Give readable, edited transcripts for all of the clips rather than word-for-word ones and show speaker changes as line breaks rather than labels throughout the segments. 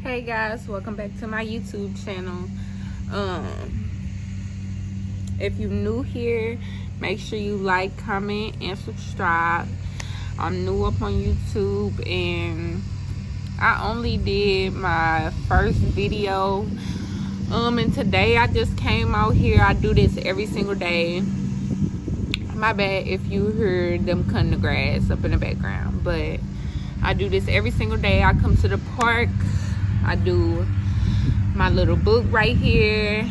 Hey guys, welcome back to my YouTube channel. If you're new here, make sure you like, comment, and subscribe. I'm new up on YouTube and I only did my first video. And today I just came out here. I do this every single day. My bad if you heard them cutting the grass up in the background, but I do this every single day. I come to the park. I do my little book right here.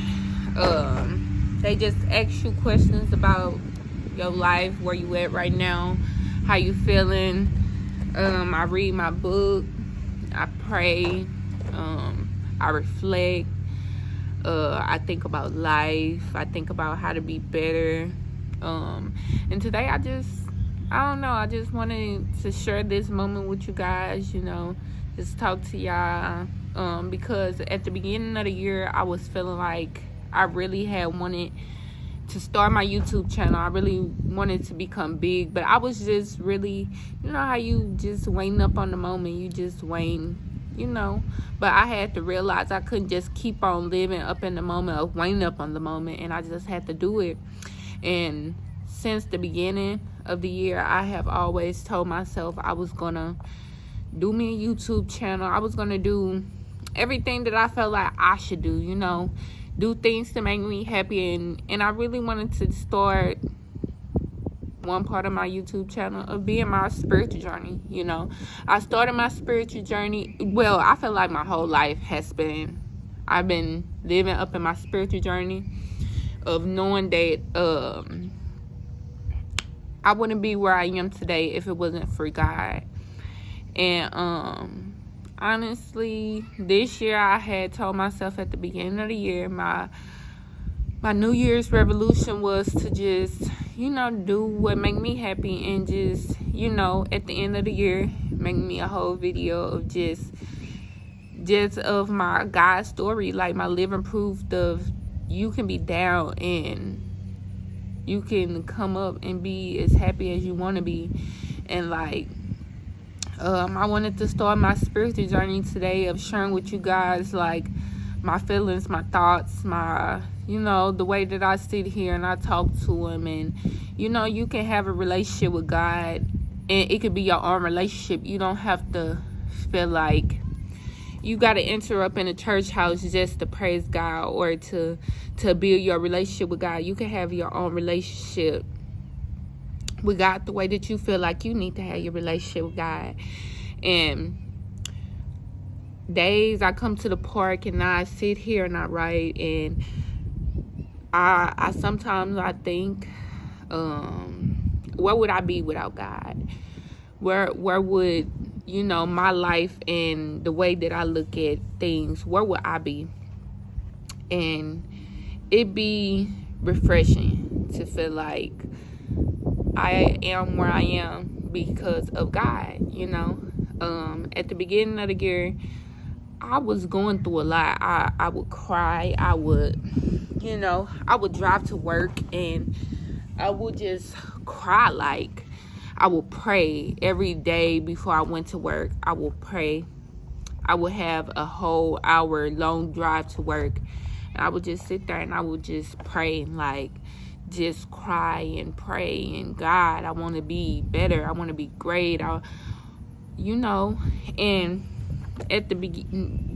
They just ask you questions about your life, where you at right now, how you feeling. I read my book. I pray. I reflect. I think about life. I think about how to be better. And today I don't know, I just wanted to share this moment with you guys, just talk to y'all. Because at the beginning of the year, I was feeling like I really had wanted to start my YouTube channel. I really wanted to become big, but I was just really, how you just waiting up on the moment. You just waiting, But I had to realize I couldn't just keep on living up in the moment of waiting up on the moment, and I just had to do it. And since the beginning of the year, I have always told myself I was gonna do me a YouTube channel. I was gonna do everything that I felt like I should do, do things to make me happy. And I really wanted to start one part of my YouTube channel of being my spiritual journey. I started my spiritual journey. Well, I feel like my whole life I've been living up in my spiritual journey of knowing that I wouldn't be where I am today if it wasn't for God. And honestly, this year I had told myself at the beginning of the year, my New Year's resolution was to just, do what make me happy, and just, at the end of the year, make me a whole video of just of my God story, like my living proof of you can be down and you can come up and be as happy as you want to be. And I wanted to start my spiritual journey today of sharing with you guys my feelings, my thoughts, my the way that I sit here and I talk to him. And you can have a relationship with God, and it could be your own relationship. You don't have to feel like you got to enter up in a church house just to praise God or to build your relationship with God. You can have your own relationship with God the way that you feel like you need to have your relationship with God. And days I come to the park and I sit here and I write, and I sometimes I think, where would I be without God? Where would my life and the way that I look at things, where would I be? And it'd be refreshing to feel like I am where I am because of God. At the beginning of the year, I was going through a lot. I would cry. I would drive to work and I would just cry. I would pray every day before I went to work. I would pray. I would have a whole hour long drive to work, and I would just sit there and I would just pray, just cry and pray. And God, I want to be better. I want to be great. And at the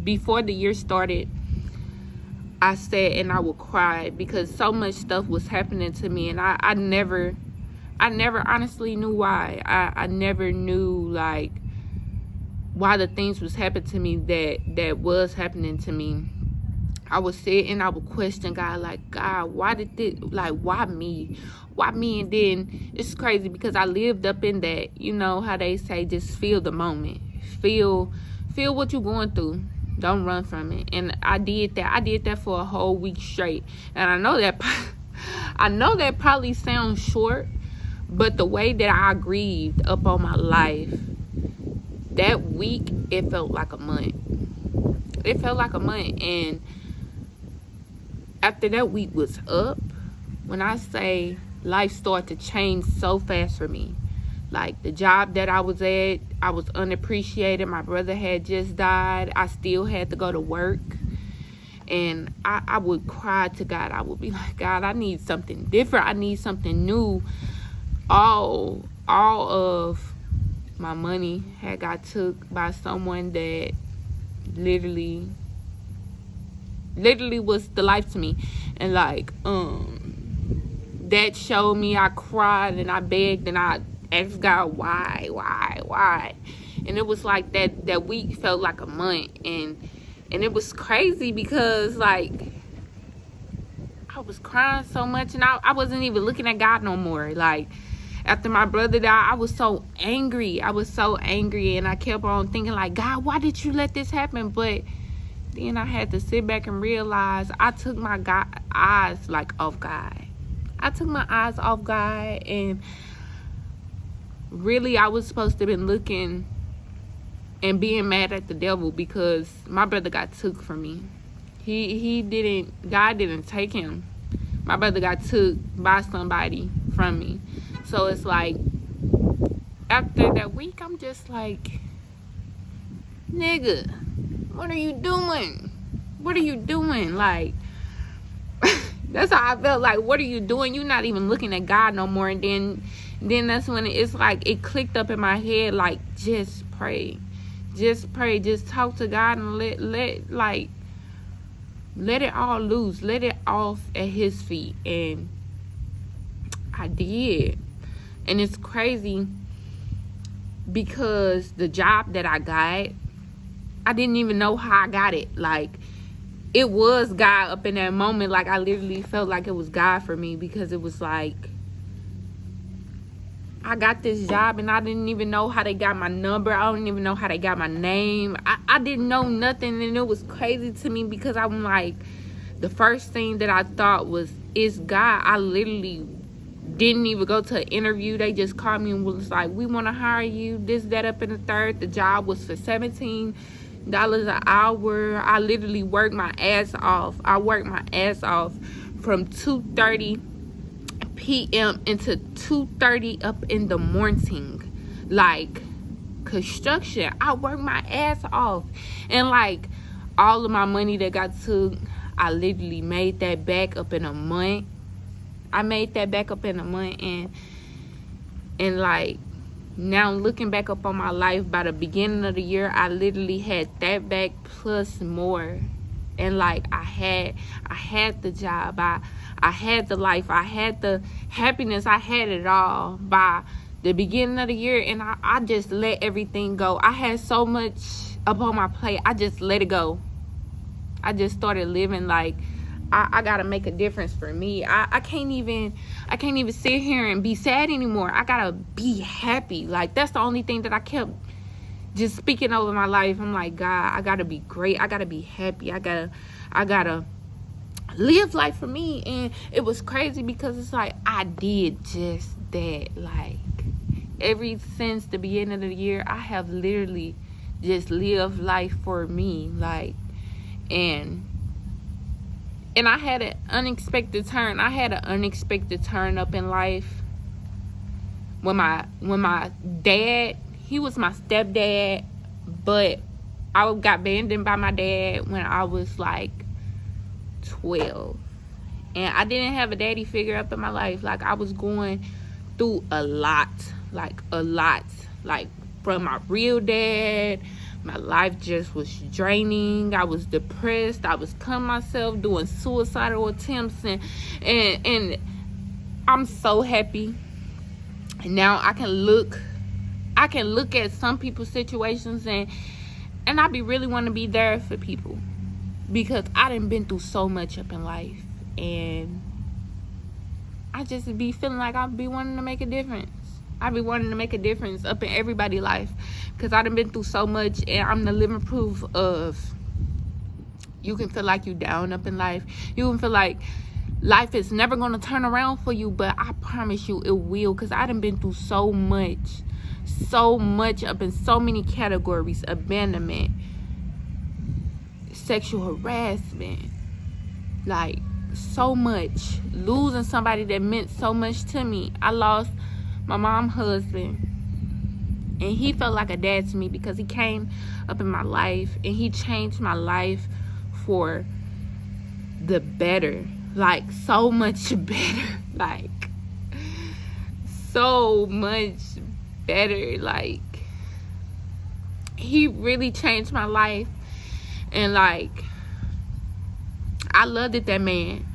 before the year started, I sat and I would cry because so much stuff was happening to me, and I never honestly knew why. I never knew why the things was happening to me that was happening to me. I would sit and I would question God, God, why did this, why me? Why me? And then it's crazy because I lived up in that, how they say, just feel the moment. Feel what you're going through. Don't run from it. And I did that. I did that for a whole week straight. And I know that probably sounds short, but the way that I grieved up on my life, that week, it felt like a month. It felt like a month. And after that week was up, when I say life started to change so fast for me, the job that I was at, I was unappreciated. My brother had just died. I still had to go to work. And I would cry to God. I would be like, God, I need something different. I need something new. All of my money had got took by someone that literally was the life to me. And like, that showed me. I cried and I begged and I asked God, why? And it was like that week felt like a month. And it was crazy because like I was crying so much and I wasn't even looking at God no more. Like after my brother died, I was so angry. And I kept on thinking like, God, why did you let this happen? But then I had to sit back and realize I took my eyes off God. I took my eyes off God, and really I was supposed to have been looking and being mad at the devil because my brother got took from me. God didn't take him. My brother got took by somebody from me. So it's like, after that week, I'm just like, nigga, what are you doing? Like, that's how I felt. Like, what are you doing? You're not even looking at God no more. And then that's when it's like, it clicked up in my head, like, just pray. Just talk to God and let it all loose. Let it off at his feet. And I did. And it's crazy because the job that I got, I didn't even know how I got it. Like, it was God up in that moment. Like, I literally felt like it was God for me, because it was like, I got this job and I didn't even know how they got my number. I don't even know how they got my name. I didn't know nothing, and it was crazy to me because I'm like, the first thing that I thought was, it's God. I literally didn't even go to an interview. They just called me and was like, we want to hire you, this, that, up, and the third. The job was for $17 an hour. I literally worked my ass off. I worked my ass off from 2:30 p.m. into 2:30 up in the morning. Like, construction. I worked my ass off. And like, all of my money that got took, I literally made that back up in a month. And like, now looking back up on my life, by the beginning of the year, I literally had that back plus more. And like, I had the job, I had the life, I had the happiness, I had it all by the beginning of the year. And I just let everything go. I had so much up on my plate. I just let it go. I just started living like, I gotta make a difference for me. I can't even sit here and be sad anymore. I gotta be happy. Like, that's the only thing that I kept just speaking over my life. I'm like, God, I gotta be great. I gotta be happy. I gotta live life for me. And it was crazy because it's like, I did just that. Like, ever since the beginning of the year, I have literally just lived life for me. Like, and I had an unexpected turn. I had an unexpected turn up in life when my dad, he was my stepdad, but I got abandoned by my dad when I was like 12. And I didn't have a daddy figure up in my life. Like, I was going through a lot. Like, from my real dad. My life just was draining. I was depressed. I was cutting myself, doing suicidal attempts, and I'm so happy. And now I can look at some people's situations and I be really want to be there for people, because I done been through so much up in life, and I just be feeling like I be wanting to make a difference. I be wanting to make a difference up in everybody's life, because I done been through so much, and I'm the living proof of, you can feel like you down up in life. You can feel like life is never going to turn around for you, but I promise you it will, because I done been through so much up in so many categories: abandonment, sexual harassment, like so much, losing somebody that meant so much to me. I lost my mom's husband, And he felt like a dad to me because he came up in my life and he changed my life for the better. Like, so much better. Like, so much better. Like, he really changed my life. And like, I loved it, that man.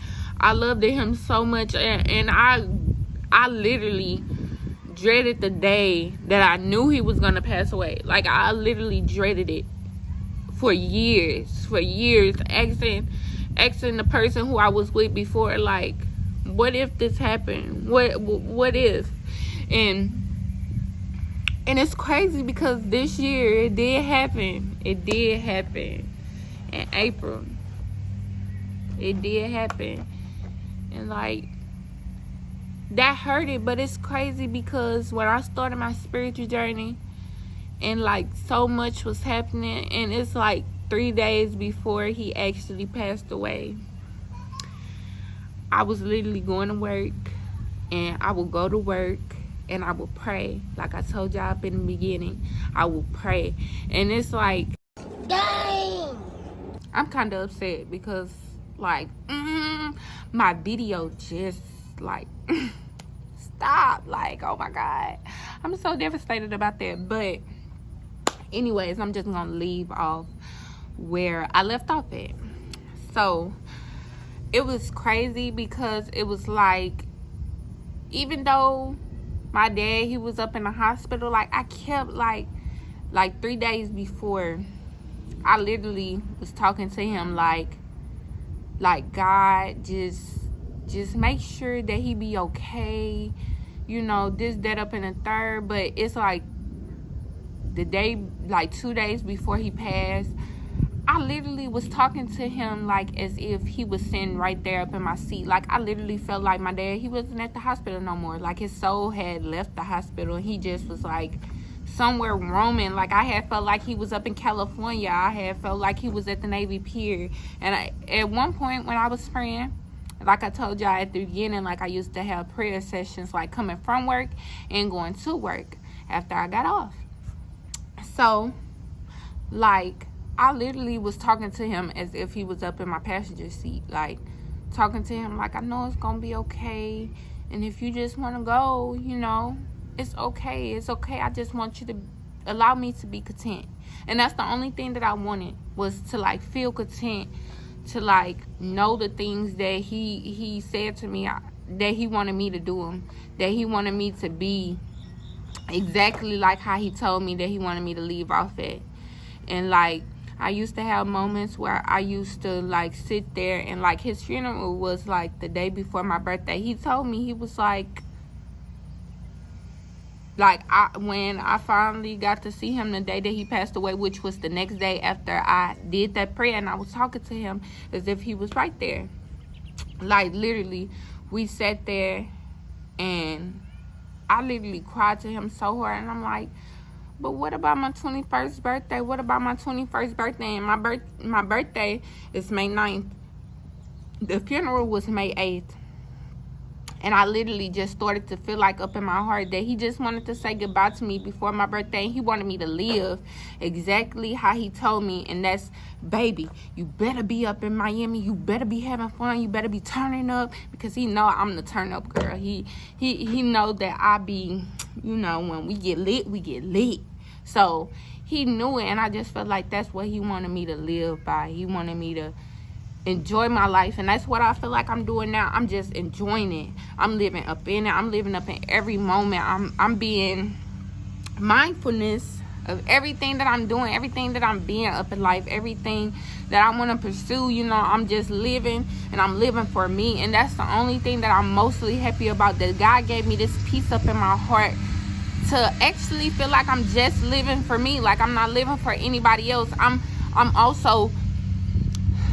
I loved him so much. And I literally dreaded the day that I knew he was gonna pass away. Like, I literally dreaded it for years, asking the person who I was with before, like, what if this happened? What if? And it's crazy because this year it did happen. It did happen in April. It did happen. And like, that hurted, but it's crazy because when I started my spiritual journey and like so much was happening, and it's like 3 days before he actually passed away, I was literally going to work, and I would go to work and I would pray. Like I told y'all up in the beginning, I would pray. And it's like, dang, I'm kind of upset because like my video just like stop. Like, oh my God, I'm so devastated about that. But anyways, I'm just gonna leave off where I left off at. So it was crazy because it was like, even though my dad, he was up in the hospital, like I kept like 3 days before, I literally was talking to him like God, just make sure that he be okay, you know, this, that, up in the third. But it's like the day, like 2 days before he passed, I literally was talking to him like as if he was sitting right there up in my seat. Like, I literally felt like my dad, he wasn't at the hospital no more. Like, his soul had left the hospital and he just was like somewhere roaming. Like, I had felt like he was up in California. I had felt like he was at the Navy Pier. And at one point when I was praying, like I told y'all at the beginning, like I used to have prayer sessions like coming from work and going to work after I got off. So like, I literally was talking to him as if he was up in my passenger seat, like talking to him like, I know it's gonna be okay, and if you just want to go, you know, it's okay. It's okay. I just want you to allow me to be content. And that's the only thing that I wanted, was to like feel content, to like know the things that he said to me, that he wanted me to do them, that he wanted me to be exactly like how he told me that he wanted me to leave off at. And like, I used to have moments where I used to like sit there, and like his funeral was like the day before my birthday. He told me, he was like when I finally got to see him the day that he passed away, which was the next day after I did that prayer, and I was talking to him as if he was right there. Like, literally, we sat there and I literally cried to him so hard. And I'm like, but what about my 21st birthday? What about my 21st birthday? And my birthday is May 9th. The funeral was May 8th. And I literally just started to feel like up in my heart that he just wanted to say goodbye to me before my birthday. He wanted me to live exactly how he told me. And that's, baby, you better be up in Miami. You better be having fun. You better be turning up. Because he know I'm the turn up girl. He know that I be, you know, when we get lit, we get lit. So he knew it. And I just felt like that's what he wanted me to live by. He wanted me to enjoy my life, and that's what I feel like I'm doing now. I'm just enjoying it. I'm living up in it. I'm living up in every moment. I'm being mindfulness of everything that I'm doing, everything that I'm being up in life, everything that I want to pursue. You know, I'm just living, and I'm living for me. And that's the only thing that I'm mostly happy about, that God gave me this peace up in my heart to actually feel like I'm just living for me. Like, I'm not living for anybody else. I'm also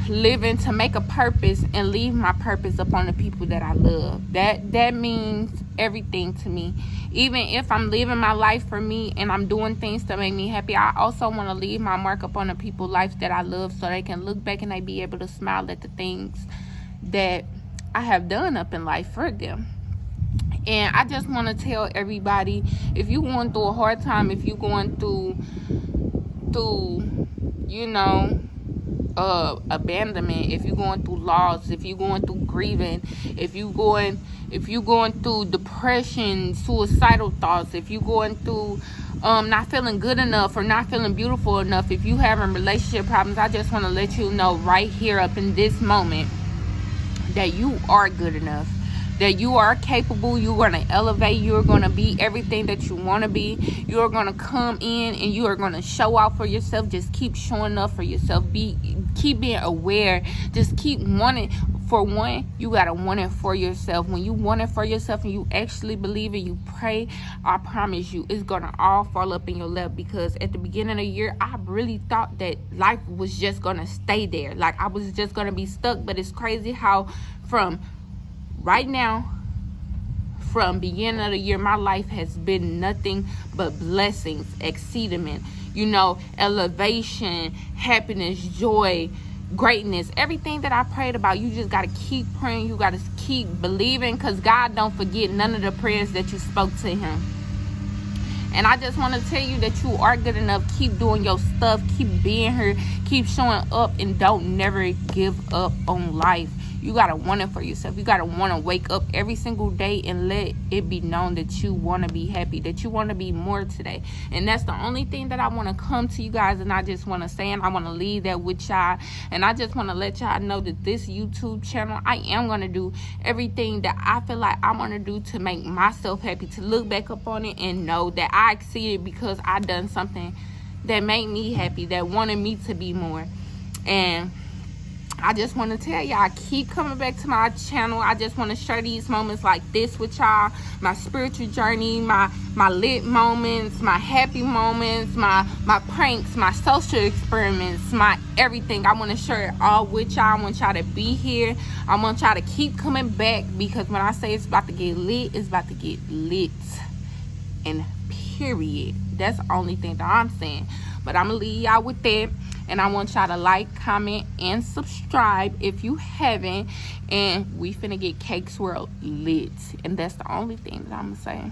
living to make a purpose and leave my purpose upon the people that I love. That means everything to me. Even if I'm living my life for me and I'm doing things to make me happy, I also want to leave my mark upon the people's life that I love, so they can look back and they be able to smile at the things that I have done up in life for them. And I just want to tell everybody, if you're going through a hard time, if you're going through you know, abandonment, if you're going through loss, if you're going through grieving, if you're going through depression, suicidal thoughts, if you're going through not feeling good enough or not feeling beautiful enough, if you having relationship problems, I just want to let you know right here up in this moment that you are good enough, that you are capable. You're going to elevate. You're going to be everything that you want to be. You're going to come in and you are going to show out for yourself. Just keep showing up for yourself. Keep being aware. Just keep wanting. For one, you got to want it for yourself. When you want it for yourself and you actually believe and you pray, I promise you, it's going to all fall up in your lap. Because at the beginning of the year, I really thought that life was just going to stay there. Like I was just going to be stuck. But it's crazy how from right now, from beginning of the year, my life has been nothing but blessings, exceedingment, you know, elevation, happiness, joy, greatness, everything that I prayed about. You just got to keep praying. You got to keep believing, because God don't forget none of the prayers that you spoke to him. And I just want to tell you that you are good enough. Keep doing your stuff. Keep being here. Keep showing up, and don't never give up on life. You got to want it for yourself. You got to want to wake up every single day and let it be known that you want to be happy, that you want to be more today. And that's the only thing that I want to come to you guys, and I just want to say, and I want to leave that with y'all. And I just want to let y'all know that this YouTube channel, I am going to do everything that I feel like I want to do to make myself happy, to look back up on it and know that I exceeded because I done something that made me happy, that wanted me to be more. And I just want to tell y'all, keep coming back to my channel. I just want to share these moments like this with y'all. My spiritual journey, my lit moments, my happy moments, my pranks, my social experiments, my everything. I want to share it all with y'all. I want y'all to be here. I want y'all to keep coming back, because when I say it's about to get lit, it's about to get lit. And period. That's the only thing that I'm saying. But I'm going to leave y'all with that. And I want y'all to like, comment, and subscribe if you haven't. And we finna get Cakes World lit. And that's the only thing that I'm going to say.